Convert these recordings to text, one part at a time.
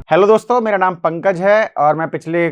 Hello दोस्तों, मेरा नाम पंकज है और मैं पिछले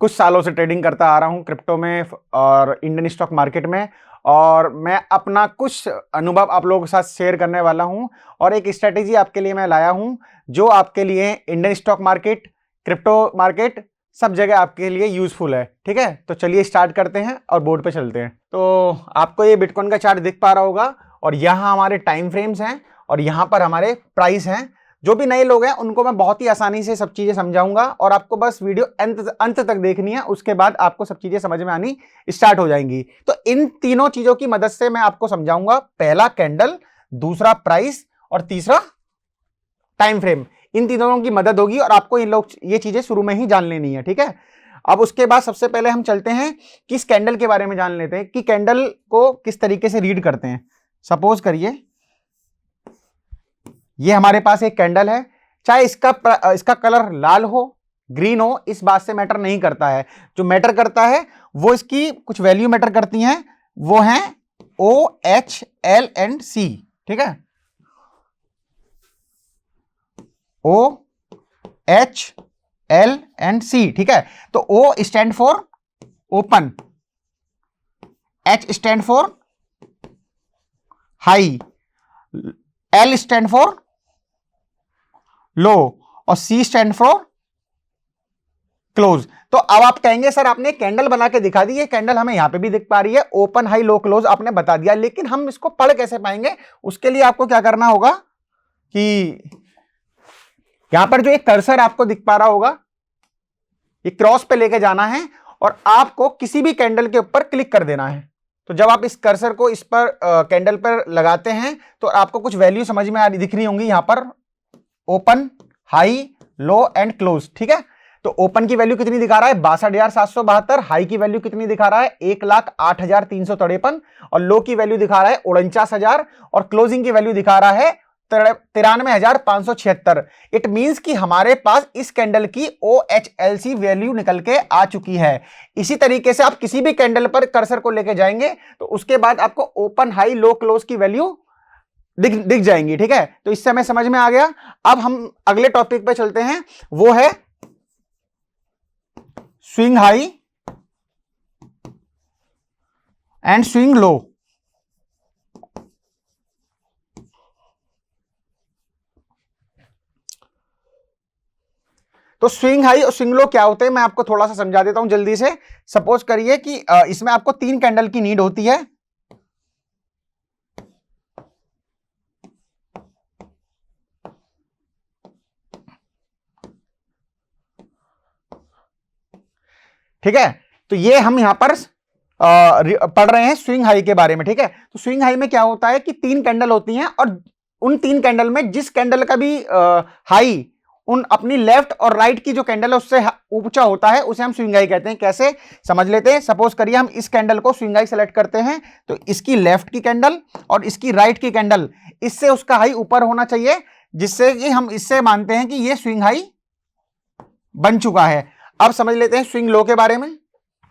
कुछ सालों से ट्रेडिंग करता आ रहा हूं क्रिप्टो में और इंडियन स्टॉक मार्केट में। और मैं अपना कुछ अनुभव आप लोगों के साथ शेयर करने वाला हूं और एक स्ट्रेटेजी आपके लिए मैं लाया हूं जो आपके लिए Indian stock market, crypto market, सब जगह आपके लिए यूजफुल है। ठीक है, तो चलिए स्टार्ट करते हैं और बोर्ड पे चलते हैं। तो आपको ये बिटकॉइन का चार्ट दिख पा रहा होगा और यहाँ हमारे टाइम फ्रेम्स हैं और यहाँ पर हमारे प्राइस हैं। जो भी नए लोग हैं उनको मैं बहुत ही आसानी से सब चीजें समझाऊंगा और आपको बस वीडियो अंत तक देखनी है, उसके बाद आपको सब चीजें समझ में आनी स्टार्ट हो जाएंगी। तो इन तीनों चीजों की मदद से मैं आपको समझाऊंगा, पहला कैंडल, दूसरा प्राइस और तीसरा टाइम फ्रेम। इन तीनों की मदद होगी और आपको ये चीजें शुरू में ही जान लेनी है। ठीक है, अब उसके बाद सबसे पहले हम चलते हैं कि इस कैंडल के बारे में जान लेते हैं कि कैंडल को किस तरीके से रीड करते हैं। सपोज करिए ये हमारे पास एक कैंडल है, चाहे इसका कलर लाल हो, ग्रीन हो, इस बात से मैटर नहीं करता है। जो मैटर करता है वो इसकी कुछ वैल्यू मैटर करती हैं, वो हैं OHL&C। ठीक है, OHL&C। ठीक है, तो O stand for open, H stand for high, L stand for low और C स्टैंड फॉर क्लोज। तो अब आप कहेंगे सर आपने कैंडल बना के दिखा दी, ये कैंडल हमें यहां पे भी दिख पा रही है, ओपन हाई लो क्लोज आपने बता दिया, लेकिन हम इसको पढ़ कैसे पाएंगे? उसके लिए आपको क्या करना होगा कि यहां पर जो एक कर्सर आपको दिख पा रहा होगा, ये क्रॉस पे लेके जाना है और आपको किसी भी कैंडल के ऊपर क्लिक कर देना है। तो जब आप इस कर्सर को इस पर कैंडल पर लगाते हैं तो आपको कुछ वैल्यू समझ में दिख रही होंगी, यहां पर open, high, low and close. ठीक है, तो ओपन की वैल्यू कितनी दिखा रहा है? 62,772। हाई की वैल्यू कितनी दिखा रहा है? 1,08,353। और लो की वैल्यू दिखा रहा है 49,000 और क्लोजिंग की वैल्यू दिखा रहा है 93,576। इट मींस कि हमारे पास इस कैंडल की OHLC वैल्यू निकल के आ चुकी है। इसी तरीके से आप किसी भी कैंडल पर कर्सर को लेके जाएंगे तो उसके बाद आपको ओपन, हाई, लो, क्लोज की वैल्यू दिख जाएंगी। ठीक है, तो इससे हमें समझ में आ गया। अब हम अगले टॉपिक पे चलते हैं, वो है swing high and swing low. तो स्विंग हाई और स्विंग लो क्या होते हैं मैं आपको थोड़ा सा समझा देता हूं जल्दी से। सपोज करिए कि इसमें आपको 3 कैंडल की नीड होती है। ठीक है, तो ये हम यहां पर पढ़ रहे हैं स्विंग हाई के बारे में। ठीक है, तो स्विंग हाई में क्या होता है कि 3 कैंडल होती हैं और उन 3 कैंडल में जिस कैंडल का भी हाई उन अपनी लेफ्ट और राइट की जो कैंडल है उससे ऊंचा होता है, उसे हम स्विंग हाई कहते हैं। कैसे समझ लेते हैं, सपोज करिए हम इस कैंडल को स्विंग हाई सेलेक्ट करते हैं, तो इसकी लेफ्ट की कैंडल और इसकी राइट की कैंडल, इससे उसका हाई ऊपर होना चाहिए, जिससे कि हम इससे मानते हैं कि ये स्विंग हाई बन चुका है। अब समझ लेते हैं स्विंग लो के बारे में।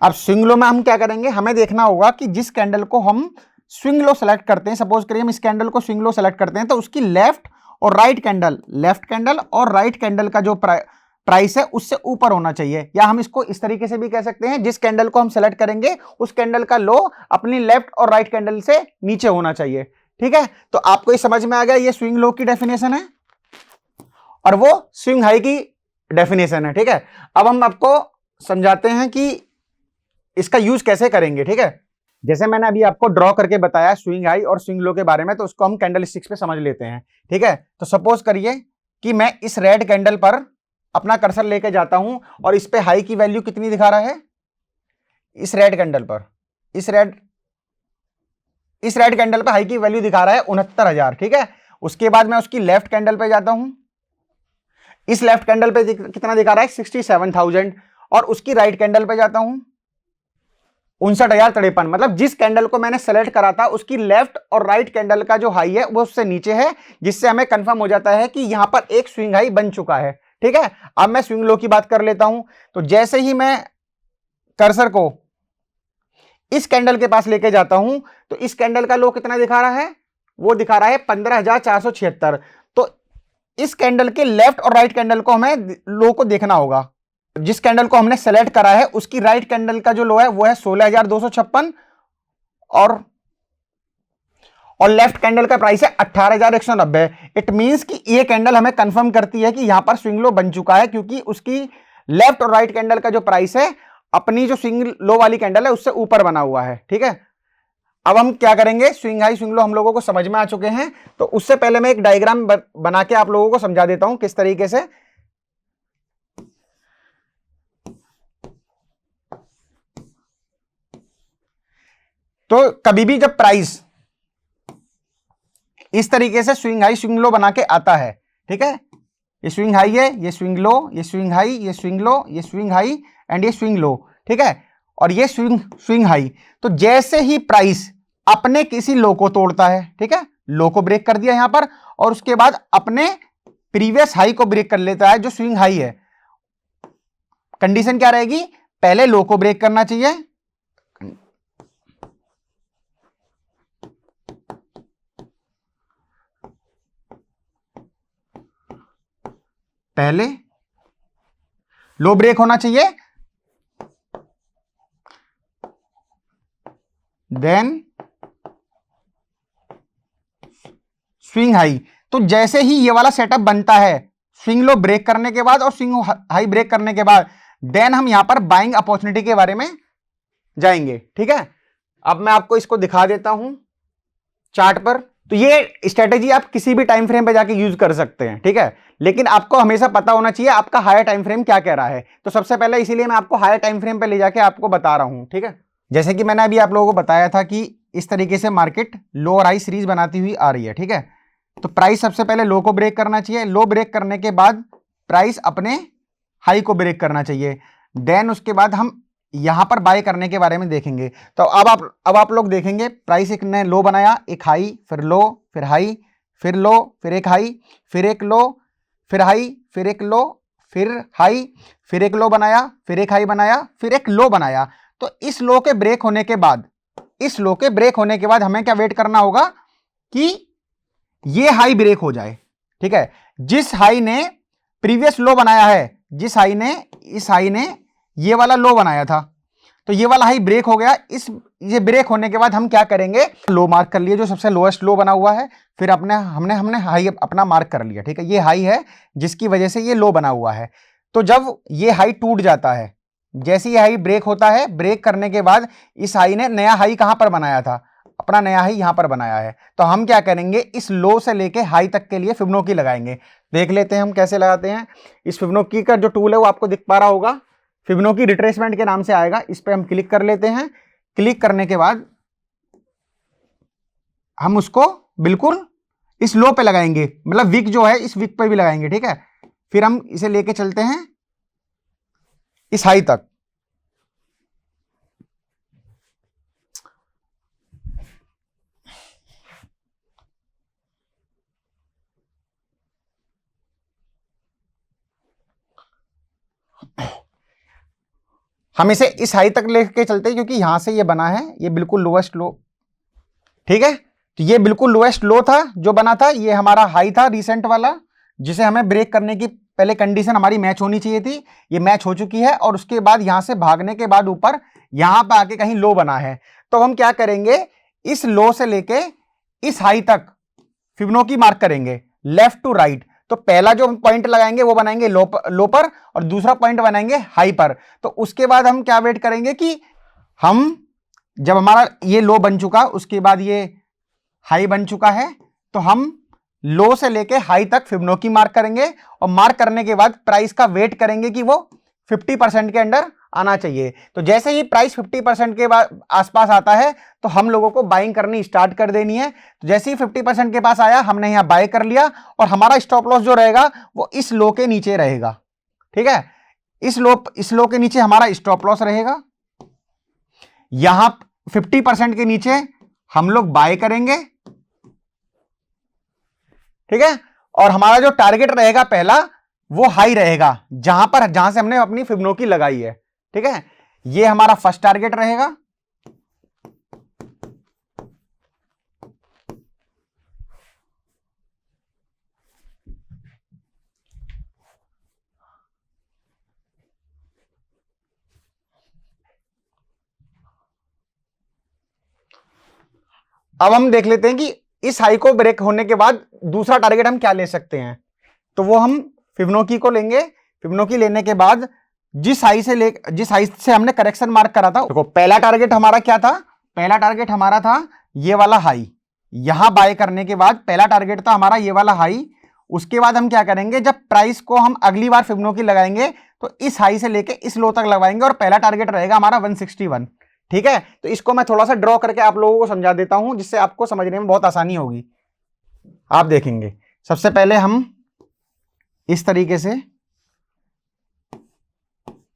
अब स्विंग लो में हम क्या करेंगे, हमें देखना होगा कि जिस कैंडल को हम स्विंग लो सेलेक्ट करते हैं, सपोज करिए हम इस कैंडल को स्विंग लो सेलेक्ट करते हैं, तो उसकी लेफ्ट और राइट कैंडल, लेफ्ट कैंडल और राइट कैंडल का जो प्राइस है उससे ऊपर होना चाहिए। या हम इसको इस तरीके से भी कह सकते हैं, जिस कैंडल को हम सेलेक्ट करेंगे उस कैंडल का लो अपनी लेफ्ट और राइट कैंडल से नीचे होना चाहिए। ठीक है, तो आपको ये समझ में आ गया, ये स्विंग लो की डेफिनेशन है और वो स्विंग हाई की डेफिनेशन है। ठीक है, अब हम आपको समझाते हैं कि इसका यूज कैसे करेंगे। ठीक है, जैसे मैंने अभी आपको ड्रॉ करके बताया स्विंग हाई और स्विंग लो के बारे में, तो उसको हम कैंडल स्टिक्स पे समझ लेते हैं। ठीक है, तो सपोज करिए कि मैं इस रेड कैंडल पर अपना कर्सर लेके जाता हूं और इस पे हाई की वैल्यू कितनी दिखा रहा है? इस रेड कैंडल पर, इस रेड कैंडल पर हाई की वैल्यू दिखा रहा है 69,000। ठीक है, उसके बाद मैं उसकी लेफ्ट कैंडल पे जाता हूं, इस लेफ्ट कैंडल पे कितना दिखा रहा है? 67,000। और उसकी राइट कैंडल पे जाता हूं 59,053। मतलब जिस कैंडल को मैंने सेलेक्ट करा था उसकी लेफ्ट और राइट कैंडल का जो हाई है वो उससे नीचे है, जिससे हमें कंफर्म हो जाता है कि यहां पर एक स्विंग हाई बन चुका है। ठीक है, अब मैं स्विंग लो की बात कर लेता हूं। तो जैसे ही मैं कर्सर को इस कैंडल के पास लेके जाता हूं तो इस कैंडल का लो कितना दिखा रहा है? वो दिखा रहा है 15,476। तो इस कैंडल के लेफ्ट और राइट कैंडल को हमें लो को देखना होगा। जिस कैंडल को हमने सेलेक्ट करा है उसकी राइट कैंडल का जो लो है वो है 16,256 और लेफ्ट कैंडल का प्राइस है 18,190। इट मींस कि ये कैंडल हमें कंफर्म करती है कि यहां पर स्विंग लो बन चुका है, क्योंकि उसकी लेफ्ट और राइट कैंडल का जो प्राइस है अपनी जो स्विंग लो वाली कैंडल है उससे ऊपर बना हुआ है। ठीक है, अब हम क्या करेंगे, स्विंग हाई स्विंग लो हम लोगों को समझ में आ चुके हैं, तो उससे पहले मैं एक डायग्राम बना के आप लोगों को समझा देता हूं किस तरीके से। तो कभी भी जब प्राइस इस तरीके से स्विंग हाई स्विंग लो बना के आता है, ठीक है, ये स्विंग हाई है, ये स्विंग लो, ये स्विंग हाई, ये स्विंग लो, ये स्विंग हाई एंड ये स्विंग लो, ठीक है, और ये स्विंग हाई। तो जैसे ही प्राइस अपने किसी लो को तोड़ता है, ठीक है, लो को ब्रेक कर दिया यहां पर, और उसके बाद अपने प्रीवियस हाई को ब्रेक कर लेता है जो स्विंग हाई है, कंडीशन क्या रहेगी, पहले लो को ब्रेक करना चाहिए, पहले लो ब्रेक होना चाहिए, देन स्विंग हाई। तो जैसे ही ये वाला सेटअप बनता है, स्विंग लो ब्रेक करने के बाद और स्विंग हाई ब्रेक करने के बाद, देन हम यहां पर बाइंग अपॉर्चुनिटी के बारे में जाएंगे। ठीक है, अब मैं आपको इसको दिखा देता हूं चार्ट पर। तो ये स्ट्रेटेजी आप किसी भी टाइम फ्रेम पे जाके यूज कर सकते हैं, ठीक है, लेकिन आपको हमेशा पता होना चाहिए आपका हायर टाइम फ्रेम क्या कह रहा है। तो सबसे पहले इसीलिए मैं आपको हायर टाइम फ्रेम पे ले जाके आपको बता रहा हूं। ठीक है, जैसे कि मैंने अभी आप लोगों को बताया था कि इस तरीके से मार्केट लो और हाई सीरीज बनाती हुई आ रही है। ठीक है, तो प्राइस सबसे पहले लो को ब्रेक करना चाहिए, लो ब्रेक करने के बाद प्राइस अपने हाई को ब्रेक करना चाहिए, देन उसके बाद हम यहां पर बाय करने के बारे में देखेंगे। तो अब आप लोग देखेंगे प्राइस एक ने लो बनाया, एक हाई, फिर लो, फिर हाई, फिर लो, फिर एक हाई, फिर एक लो, फिर हाई, फिर एक लो, फिर हाई, फिर एक लो बनाया, फिर एक हाई बनाया, फिर एक लो बनाया। तो इस लो के ब्रेक होने के बाद, इस लो के ब्रेक होने के बाद हमें क्या वेट करना होगा कि ये हाई ब्रेक हो जाए। ठीक है, जिस हाई ने प्रीवियस लो बनाया है, जिस हाई ने, इस हाई ने ये वाला लो बनाया था, तो ये वाला हाई ब्रेक हो गया। ये ब्रेक होने के बाद हम क्या करेंगे, लो मार्क कर लिए जो सबसे लोएस्ट लो बना हुआ है, फिर हमने हाई अपना मार्क कर लिया। ठीक है, ये हाई है जिसकी वजह से ये लो बना हुआ है। तो जब ये हाई टूट जाता है, जैसे ये हाई ब्रेक होता है, ब्रेक करने के बाद इस हाई ने नया हाई कहां पर बनाया था, अपना नया हाई यहां पर बनाया है। तो हम क्या करेंगे, इस लो से लेके हाई तक के लिए फिबोनाची लगाएंगे। देख लेते हैं हम कैसे लगाते हैं। इस फिबोनाची का जो टूल है वो आपको दिख पा रहा होगा, फिबोनाची रिट्रेसमेंट के नाम से आएगा। इस पे हम क्लिक कर लेते हैं। क्लिक करने के बाद हम उसको बिल्कुल इस लो पे लगाएंगे, मतलब विक जो है इस विक पे भी लगाएंगे। ठीक है, फिर हम इसे लेके चलते हैं इस हाई तक। हम इसे इस हाई तक लेके चलते हैं क्योंकि यहां से ये बना है, ये बिल्कुल लोएस्ट लो। ठीक है, तो ये बिल्कुल लोएस्ट लो था जो बना था, ये हमारा हाई था रिसेंट वाला, जिसे हमें ब्रेक करने की पहले कंडीशन हमारी मैच होनी चाहिए थी। ये मैच हो चुकी है और उसके बाद यहां से भागने के बाद ऊपर यहां पर आके कहीं लो बना है। तो हम क्या करेंगे, इस लो से लेके इस हाई तक फिबोनाची मार्क करेंगे लेफ्ट टू राइट। तो पहला जो हम पॉइंट लगाएंगे वो बनाएंगे लो पर और दूसरा पॉइंट बनाएंगे हाई पर। तो उसके बाद हम क्या वेट करेंगे कि हम जब हमारा ये लो बन चुका, उसके बाद ये हाई बन चुका है, तो हम लो से लेके हाई तक फिबोनाची मार्क करेंगे और मार्क करने के बाद प्राइस का वेट करेंगे कि वो 50% के अंडर आना चाहिए। तो जैसे ही प्राइस 50% के आसपास आता है तो हम लोगों को बाइंग करनी स्टार्ट कर देनी है। तो जैसे ही 50% के पास आया हमने यहां बाय कर लिया और हमारा स्टॉप लॉस जो रहेगा वो इस लो के नीचे रहेगा। ठीक है, इस लो के नीचे हमारा स्टॉप लॉस रहेगा। यहां 50% के नीचे हम लोग बाय करेंगे। ठीक है, और हमारा जो टारगेट रहेगा पहला वो हाई रहेगा, जहां से हमने अपनी फिबोनाची लगाई है। ठीक है, ये हमारा फर्स्ट टारगेट रहेगा। अब हम देख लेते हैं कि इस हाई को ब्रेक होने के बाद दूसरा टारगेट हम क्या ले सकते हैं। तो वो हम फिबोनाची को लेंगे। फिबोनाची लेने के बाद जिस हाई से हमने करेक्शन मार्क करा था, देखो पहला टारगेट हमारा क्या था, पहला टारगेट हमारा था ये वाला हाई। यहां बाय करने के बाद पहला टारगेट था हमारा ये वाला हाई। उसके बाद हम क्या करेंगे, जब प्राइस को हम अगली बार फिबोनाची लगाएंगे तो इस हाई से लेके इस लो तक लगाएंगे और पहला टारगेट रहेगा हमारा 161। ठीक है, तो इसको मैं थोड़ा सा ड्रॉ करके आप लोगों को समझा देता हूं जिससे आपको समझने में बहुत आसानी होगी। आप देखेंगे सबसे पहले हम इस तरीके से,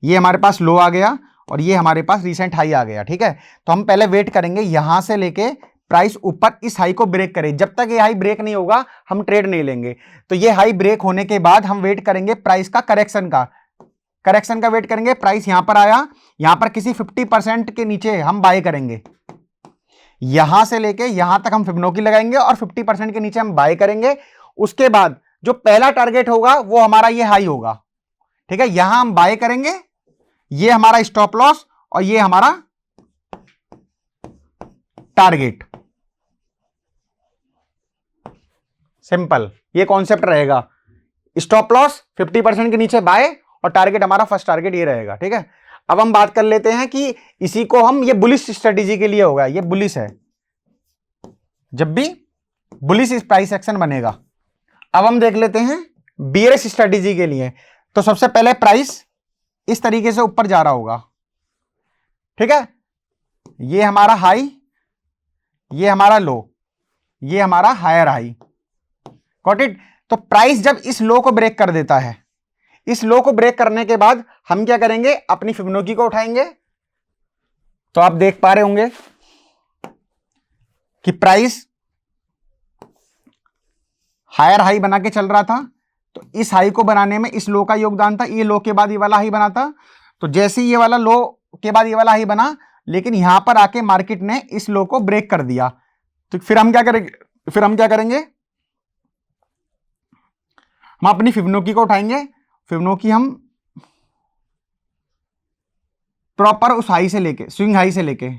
ये हमारे पास लो आ गया और ये हमारे पास रीसेंट हाई आ गया। ठीक है, तो हम पहले वेट करेंगे यहां से लेके प्राइस ऊपर इस हाई को ब्रेक करे। जब तक ये हाई ब्रेक नहीं होगा हम ट्रेड नहीं लेंगे। तो ये हाई ब्रेक होने के बाद हम वेट करेंगे प्राइस का करेक्शन का वेट करेंगे। प्राइस यहां पर आया, यहां पर किसी 50% के नीचे हम बाय करेंगे। यहां से लेके यहां तक हम फिबोनाची लगाएंगे और 50% के नीचे हम बाय करेंगे। उसके बाद जो पहला टारगेट होगा वो हमारा ये हाई होगा। ठीक है, यहां हम बाय करेंगे, ये हमारा स्टॉप लॉस और ये हमारा टारगेट। सिंपल ये कॉन्सेप्ट रहेगा। स्टॉप लॉस 50% के नीचे बाय और टारगेट हमारा फर्स्ट टारगेट ये रहेगा। ठीक है, अब हम बात कर लेते हैं कि इसी को हम, ये बुलिश स्ट्रेटेजी के लिए होगा, ये बुलिश है, जब भी बुलिश इस प्राइस एक्शन बनेगा। अब हम देख लेते हैं बियरिश स्ट्रेटेजी के लिए। तो सबसे पहले प्राइस इस तरीके से ऊपर जा रहा होगा। ठीक है, ये हमारा हाई, ये हमारा लो, ये हमारा हायर हाई। Got it. तो प्राइस जब इस लो को ब्रेक कर देता है, इस लो को ब्रेक करने के बाद हम क्या करेंगे, अपनी फिबोनाची को उठाएंगे। तो आप देख पा रहे होंगे कि प्राइस हायर हाई बना के चल रहा था। तो इस हाई को बनाने में इस लो का योगदान था। ये लो के बाद ये वाला हाई बना था। तो जैसे ही ये वाला लो के बाद ये वाला हाई बना, लेकिन यहां पर आके मार्केट ने इस लो को ब्रेक कर दिया। तो फिर हम क्या करेंगे, हम अपनी फिबोनाची को उठाएंगे। फिबोनाची हम प्रॉपर उस हाई से लेके, स्विंग हाई से लेके,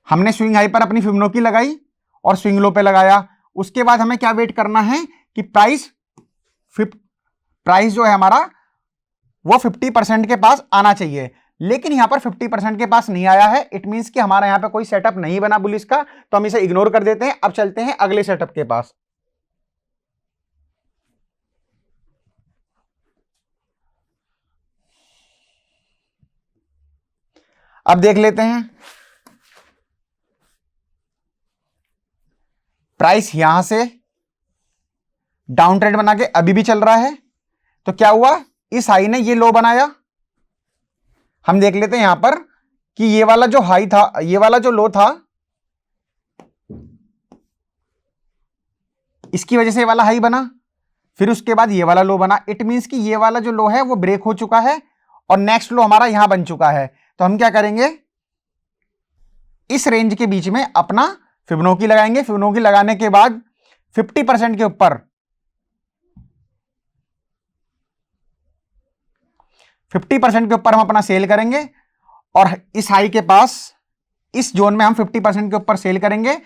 हमने स्विंग हाई पर अपनी फिबोनाची लगाई और स्विंग लो पे लगाया। उसके बाद हमें क्या वेट करना है कि प्राइस जो है हमारा वो 50% के पास आना चाहिए। लेकिन यहां पर 50% के पास नहीं आया है। इट मींस कि हमारा यहां पे कोई सेटअप नहीं बना बुलिश का, तो हम इसे इग्नोर कर देते हैं। अब चलते हैं अगले सेटअप के पास। अब देख लेते हैं प्राइस यहां से डाउन ट्रेंड बना के अभी भी चल रहा है। तो क्या हुआ, इस हाई ने ये लो बनाया। हम देख लेते हैं यहां पर कि ये वाला जो हाई था, ये वाला जो लो था, इसकी वजह से ये वाला हाई बना, फिर उसके बाद ये वाला लो बना। इट मींस कि ये वाला जो लो है वो ब्रेक हो चुका है और नेक्स्ट लो हमारा यहां बन चुका है। तो हम क्या करेंगे, इस रेंज के बीच में अपना फिबोनाची लगाएंगे। फिबोनाची लगाने के बाद 50% के ऊपर, 50% के ऊपर हम अपना सेल करेंगे और इस हाई के पास, इस जोन में हम 50% के ऊपर सेल करेंगे।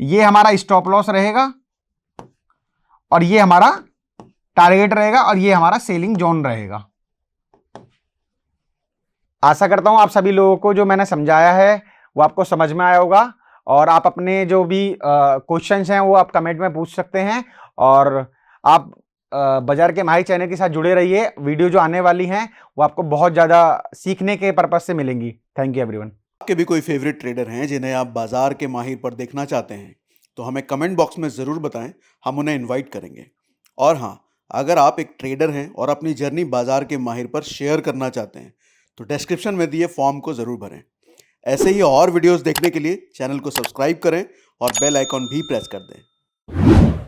ये हमारा स्टॉप लॉस रहेगा और ये हमारा टारगेट रहेगा और ये हमारा सेलिंग जोन रहेगा। आशा करता हूं आप सभी लोगों को जो मैंने समझाया है वो आपको समझ में आया होगा और आप अपने जो भी क्वेश्चंस हैं वो आप कमेंट में पूछ सकते हैं। और आप बाजार के माहिर चैनल के साथ जुड़े रहिए। वीडियो जो आने वाली हैं वो आपको बहुत ज़्यादा सीखने के पर्पज से मिलेंगी। Thank you everyone. आपके भी कोई फेवरेट ट्रेडर हैं जिन्हें आप बाजार के माहिर पर देखना चाहते हैं तो हमें कमेंट बॉक्स में ज़रूर बताएं, हम उन्हें इनवाइट करेंगे। और हाँ, अगर आप एक ट्रेडर हैं और अपनी जर्नी बाजार के माहिर पर शेयर करना चाहते हैं तो डिस्क्रिप्शन में दिए फॉर्म को ज़रूर भरें। ऐसे ही और वीडियोस देखने के लिए चैनल को सब्सक्राइब करें और बेल आइकॉन भी प्रेस कर दें।